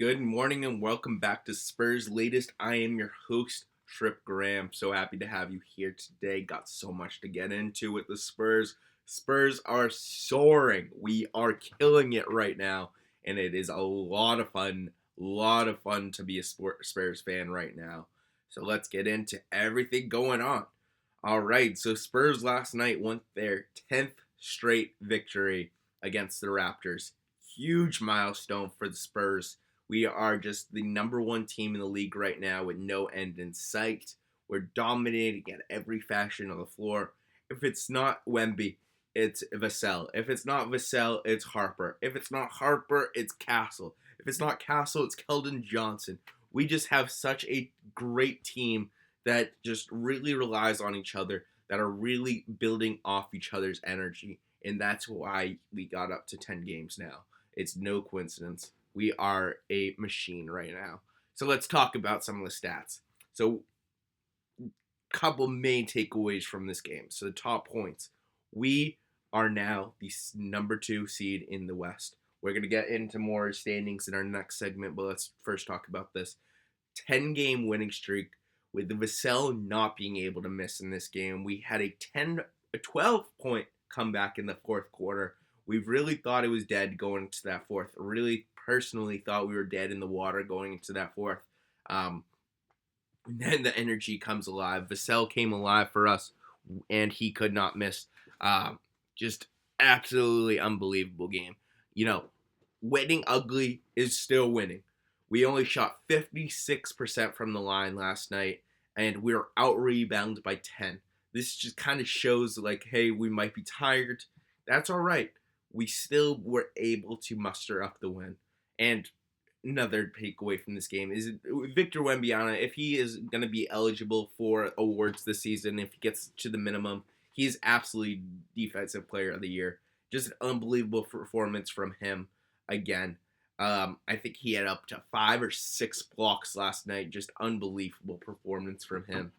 Good morning and welcome back to Spurs Latest. I am your host, Trip Graham. So happy to have you here today. Got so much to get into with the Spurs. Spurs are soaring. We are killing it right now, and it is a lot of fun. Lot of fun to be a Spurs fan right now. So let's get into everything going on. All right, so Spurs last night won their 10th straight victory against the Raptors. Huge milestone for the Spurs. We are just the number one team in the league right now with no end in sight. We're dominating at every fashion on the floor. If it's not Wemby, it's Vassell. If it's not Vassell, it's Harper. If it's not Harper, it's Castle. If it's not Castle, it's Keldon Johnson. We just have such a great team that just really relies on each other, that are really building off each other's energy. And that's why we got up to 10 games now. It's no coincidence. We are a machine right now. So let's talk about some of the stats. So, couple main takeaways from this game. So the top points. We are now the number 2 seed in the West. We're going to get into more standings in our next segment, but let's first talk about this 10-game winning streak with the Vassell not being able to miss in this game. We had a 12-point comeback in the fourth quarter. We really thought it was dead going into that fourth. Really personally thought we were dead in the water going into that fourth. And then the energy comes alive. Vassell came alive for us, and he could not miss. Just absolutely unbelievable game. Winning ugly is still winning. We only shot 56% from the line last night, and we were out-rebounded by 10. This just kind of shows, hey, we might be tired. That's all right. We still were able to muster up the win. And another takeaway from this game is Victor Wembanyama, if he is going to be eligible for awards this season, if he gets to the minimum, he's absolutely Defensive Player of the Year. Just an unbelievable performance from him again. I think he had up to 5 or 6 blocks last night. Just unbelievable performance from him.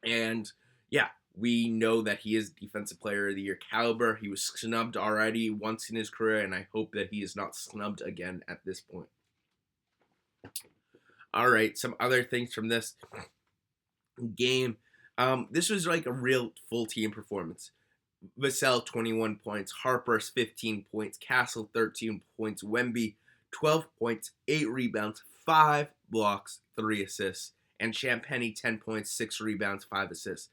And yeah, we know that he is Defensive Player of the Year caliber. He was snubbed already once in his career, and I hope that he is not snubbed again at this point. All right, some other things from this game. This was like a real full team performance. Vassell, 21 points. Harper's 15 points. Castle, 13 points. Wemby, 12 points, 8 rebounds, 5 blocks, 3 assists. And Champagnie, 10 points, 6 rebounds, 5 assists.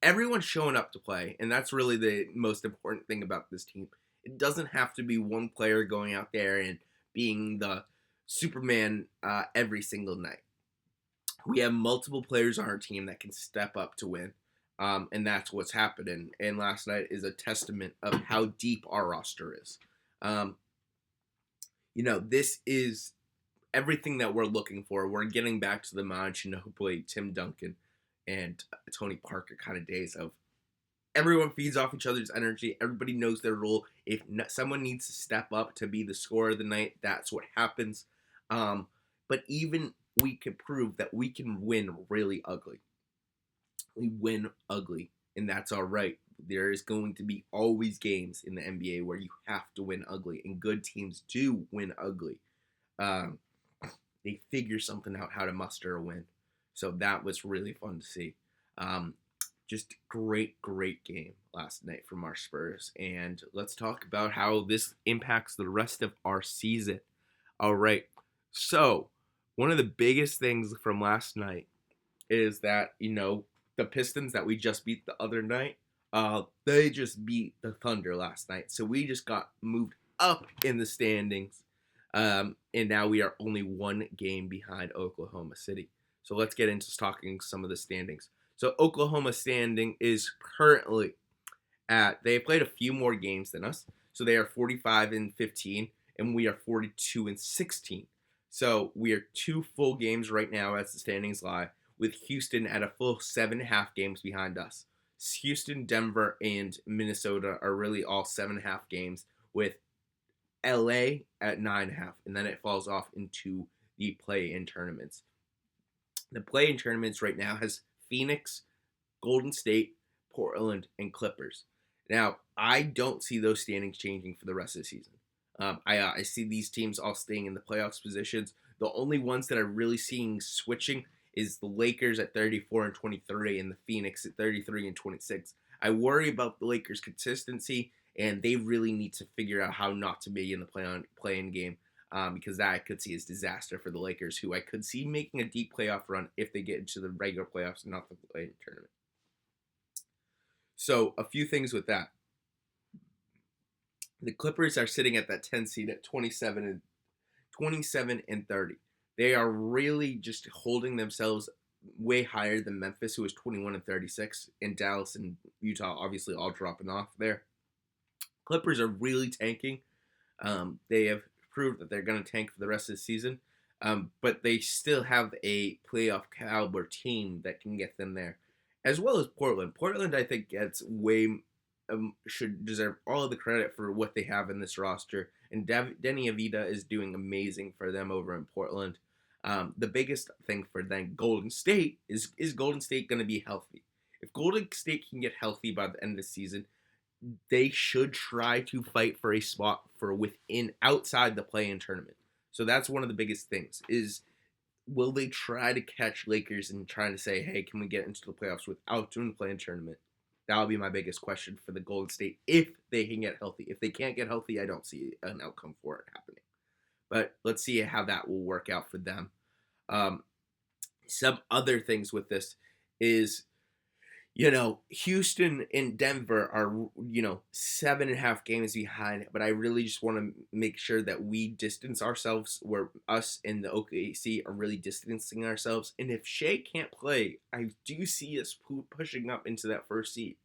Everyone's showing up to play, and that's really the most important thing about this team. It doesn't have to be one player going out there and being the Superman every single night. We have multiple players on our team that can step up to win, and that's what's happening. And last night is a testament of how deep our roster is. This is everything that we're looking for. We're getting back to the Manu Ginobili, Tim Duncan, and Tony Parker kind of days of everyone feeds off each other's energy. Everybody knows their role. If someone needs to step up to be the scorer of the night, that's what happens. But even we can prove that we can win really ugly. We win ugly, and that's all right. There is going to be always games in the NBA where you have to win ugly, and good teams do win ugly. They figure something out how to muster a win. So that was really fun to see. Just great game last night from our Spurs. And let's talk about how this impacts the rest of our season. All right. So one of the biggest things from last night is that, the Pistons that we just beat the other night, they just beat the Thunder last night. So we just got moved up in the standings. And now we are only 1 game behind Oklahoma City. So let's get into talking some of the standings. So Oklahoma standing is currently they played a few more games than us. So they are 45-15, and we are 42-16. So we are 2 full games right now as the standings lie, with Houston at a full 7.5 games behind us. Houston, Denver, and Minnesota are really all 7.5 games, with LA at 9.5, and then it falls off into the play-in tournaments. The play-in tournaments right now has Phoenix, Golden State, Portland, and Clippers. Now, I don't see those standings changing for the rest of the season. I see these teams all staying in the playoffs positions. The only ones that are really seeing switching is the Lakers at 34 and 23 and the Phoenix at 33 and 26. I worry about the Lakers' consistency, and they really need to figure out how not to be in the play-in game, because that I could see as disaster for the Lakers, who I could see making a deep playoff run if they get into the regular playoffs and not the play-in tournament. So a few things with that. The Clippers are sitting at that 10 seed at 27 and 30. They are really just holding themselves way higher than Memphis, who is 21 and 36, and Dallas and Utah obviously all dropping off there. Clippers are really tanking. They have proved that they're going to tank for the rest of the season, but they still have a playoff caliber team that can get them there, as well as Portland. Portland, I think, gets should deserve all of the credit for what they have in this roster, and Denny Avita is doing amazing for them over in Portland. The biggest thing for them, Golden State, is Golden State going to be healthy? If Golden State can get healthy by the end of the season, they should try to fight for a spot for outside the play-in tournament. So that's one of the biggest things is, will they try to catch Lakers and trying to say, hey, can we get into the playoffs without doing the play-in tournament? That'll be my biggest question for the Golden State if they can get healthy. If they can't get healthy, I don't see an outcome for it happening. But let's see how that will work out for them. Some other things with this is, Houston and Denver are, 7.5 games behind, but I really just want to make sure that we distance ourselves, where us and the OKC are really distancing ourselves. And if Shea can't play, I do see us pushing up into that first seed.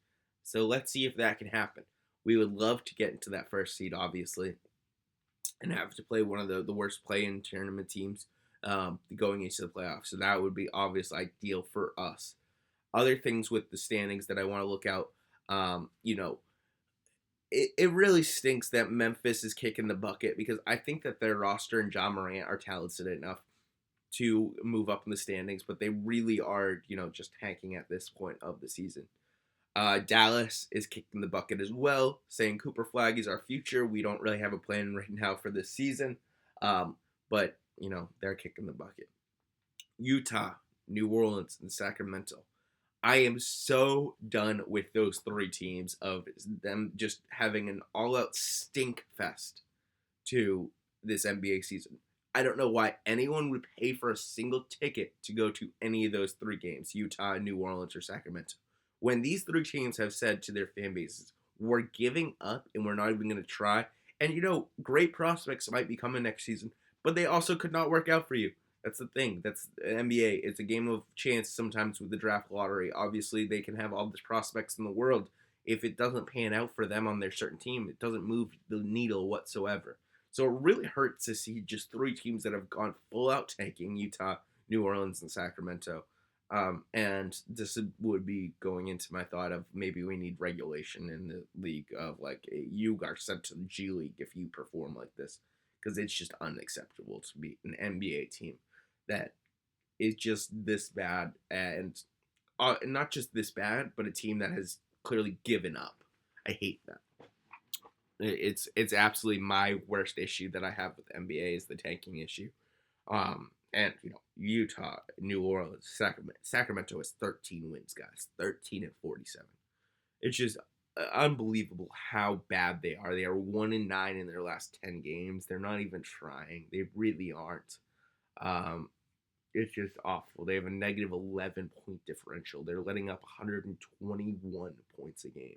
So let's see if that can happen. We would love to get into that first seed, obviously, and have to play one of the worst play-in tournament teams going into the playoffs. So that would be obviously ideal for us. Other things with the standings that I want to look out, it really stinks that Memphis is kicking the bucket, because I think that their roster and John Morant are talented enough to move up in the standings, but they really are, just tanking at this point of the season. Dallas is kicking the bucket as well, saying Cooper Flag is our future. We don't really have a plan right now for this season, but, they're kicking the bucket. Utah, New Orleans, and Sacramento. I am so done with those three teams of them just having an all-out stink fest to this NBA season. I don't know why anyone would pay for a single ticket to go to any of those three games, Utah, New Orleans, or Sacramento, when these three teams have said to their fan bases, we're giving up and we're not even going to try. And, great prospects might be coming next season, but they also could not work out for you. That's the thing. That's NBA. It's a game of chance sometimes with the draft lottery. Obviously, they can have all the prospects in the world. If it doesn't pan out for them on their certain team, it doesn't move the needle whatsoever. So it really hurts to see just three teams that have gone full out tanking: Utah, New Orleans, and Sacramento. And this would be going into my thought of maybe we need regulation in the league of you are sent to the G League if you perform like this, because it's just unacceptable to be an NBA team that is just this bad, and not just this bad, but a team that has clearly given up. I hate that. It's absolutely my worst issue that I have with NBA is the tanking issue. And Utah, New Orleans, Sacramento has 13 wins, guys, 13 and 47. It's just unbelievable how bad they are. They are 1-9 in their last 10 games. They're not even trying. They really aren't. It's just awful. They have a negative 11-point differential. They're letting up 121 points a game.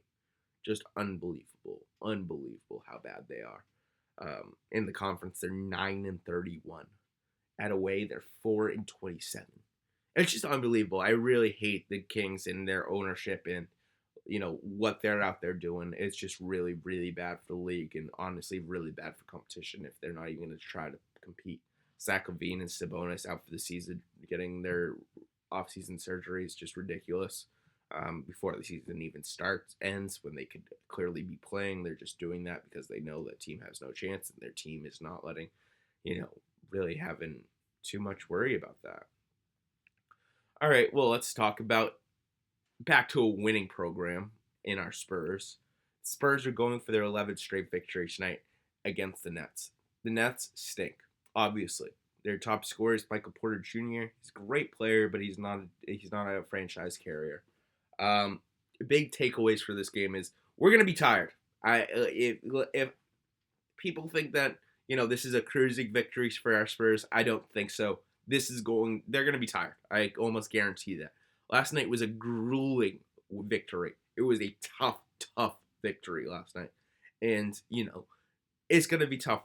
Just unbelievable. Unbelievable how bad they are. In the conference, they're 9-31. At away, they're 4-27. It's just unbelievable. I really hate the Kings and their ownership and, what they're out there doing. It's just really, really bad for the league, and honestly really bad for competition if they're not even going to try to compete. Zach LaVine and Sabonis out for the season, getting their off-season surgery is just ridiculous. Before the season even ends, when they could clearly be playing, they're just doing that because they know that team has no chance, and their team is not letting, really having too much worry about that. All right, well, let's talk about back to a winning program in our Spurs. Spurs are going for their 11th straight victory tonight against the Nets. The Nets stink, obviously. Their top scorer is Michael Porter Jr. He's a great player, but he's not a franchise carrier. Um, Big takeaways for this game is we're gonna be tired. If people think that this is a cruising victory for our Spurs, I don't think so. They're gonna be tired. I almost guarantee that. Last night was a grueling victory. It was a tough victory last night, and it's gonna be tough.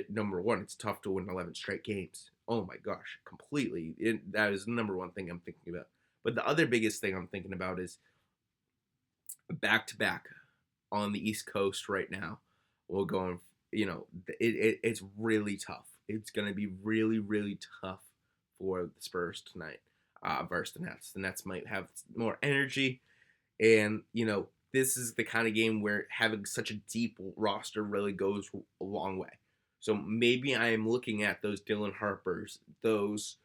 Number one, it's tough to win 11 straight games. Oh my gosh, completely. That is the number one thing I'm thinking about. But the other biggest thing I'm thinking about is back to back on the East Coast right now. We're going, it's really tough. It's going to be really, really tough for the Spurs tonight versus the Nets. The Nets might have more energy, and this is the kind of game where having such a deep roster really goes a long way. So maybe I am looking at those Dylan Harpers, Dylan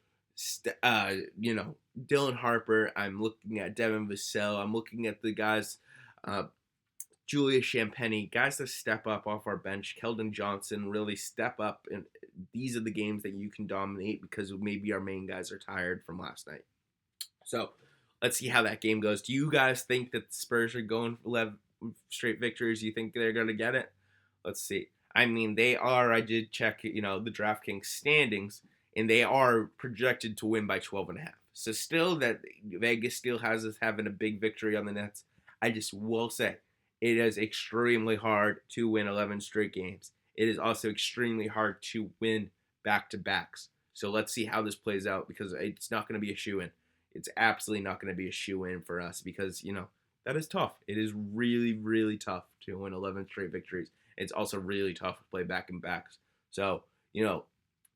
Harper. I'm looking at Devin Vassell. I'm looking at the guys, uh, Julius Champagnie, guys that step up off our bench. Keldon Johnson really step up, and these are the games that you can dominate because maybe our main guys are tired from last night. So let's see how that game goes. Do you guys think that the Spurs are going for 11 straight victories? Do you think they're going to get it? Let's see. I mean, they are. I did check, the DraftKings standings, and they are projected to win by 12.5. So still, that Vegas still has us having a big victory on the Nets. I just will say, it is extremely hard to win 11 straight games. It is also extremely hard to win back-to-backs. So let's see how this plays out, because it's not going to be a shoe-in. It's absolutely not going to be a shoe-in for us because, that is tough. It is really, really tough to win 11 straight victories. It's also really tough to play back-and-backs. So,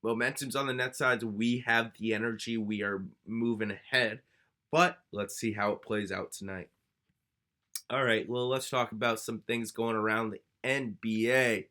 momentum's on the net side. We have the energy. We are moving ahead. But let's see how it plays out tonight. All right, well, let's talk about some things going around the NBA.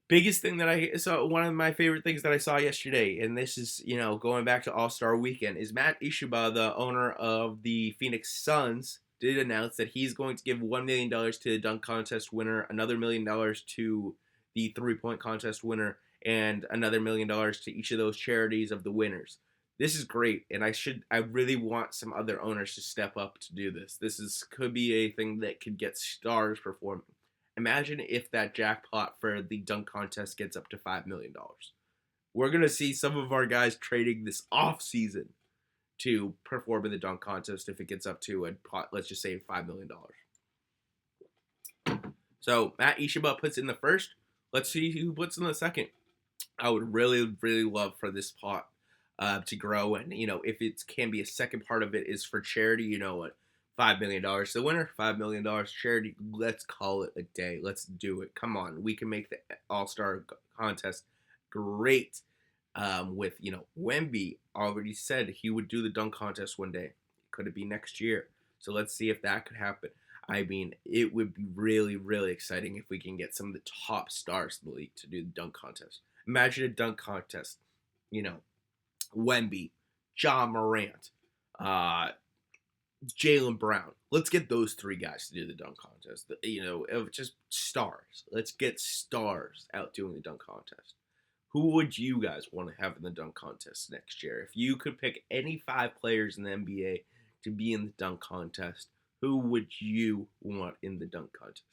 Biggest thing that I saw, one of my favorite things that I saw yesterday, and this is, going back to All-Star Weekend, is Matt Ishbia, the owner of the Phoenix Suns, did announce that he's going to give $1 million to the dunk contest winner, another $1 million to the three-point contest winner, and another $1 million to each of those charities of the winners. This is great, and I really want some other owners to step up to do this. Could be a thing that could get stars performing. Imagine if that jackpot for the dunk contest gets up to $5 million. We're going to see some of our guys trading this off season to perform in the dunk contest if it gets up to let's just say $5 million. So Matt Ishbia puts in the first. Let's see who puts in the second. I would really, really love for this pot to grow, and if it can be a second part of it is for charity. $5 million to the winner, $5 million charity. Let's call it a day. Let's do it. Come on, we can make the All-Star contest great. With Wemby already said he would do the dunk contest one day. Could it be next year? So let's see if that could happen. I mean, it would be really, really exciting if we can get some of the top stars in the league to do the dunk contest. Imagine a dunk contest. Wemby, John Morant, Jaylen Brown. Let's get those three guys to do the dunk contest. Just stars. Let's get stars out doing the dunk contest. Who would you guys want to have in the dunk contest next year? If you could pick any 5 players in the NBA to be in the dunk contest, who would you want in the dunk contest?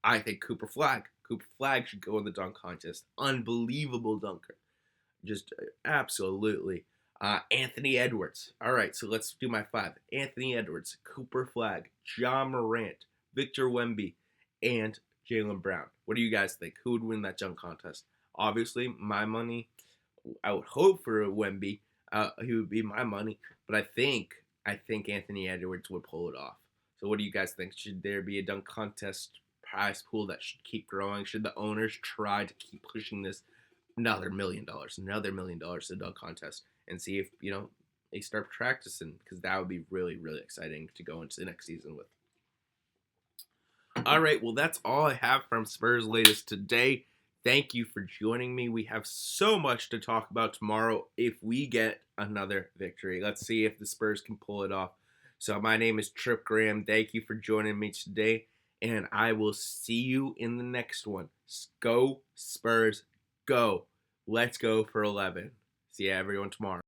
I think Cooper Flagg. Cooper Flagg should go in the dunk contest. Unbelievable dunker. Just absolutely. Anthony Edwards. All right, so let's do my 5. Anthony Edwards, Cooper Flagg, John Morant, Victor Wemby, and Jaylen Brown. What do you guys think? Who would win that dunk contest? Obviously, my money, I would hope for Wemby. He would be my money, but I think Anthony Edwards would pull it off. So what do you guys think? Should there be a dunk contest prize pool that should keep growing? Should the owners try to keep pushing this another $1 million to the dunk contest and see if, they start practicing, because that would be really, really exciting to go into the next season with. All right, well, that's all I have from Spurs Latest today. Thank you for joining me. We have so much to talk about tomorrow if we get another victory. Let's see if the Spurs can pull it off. So my name is Trip Graham. Thank you for joining me today, and I will see you in the next one. Go Spurs, go. Let's go for 11. See everyone tomorrow.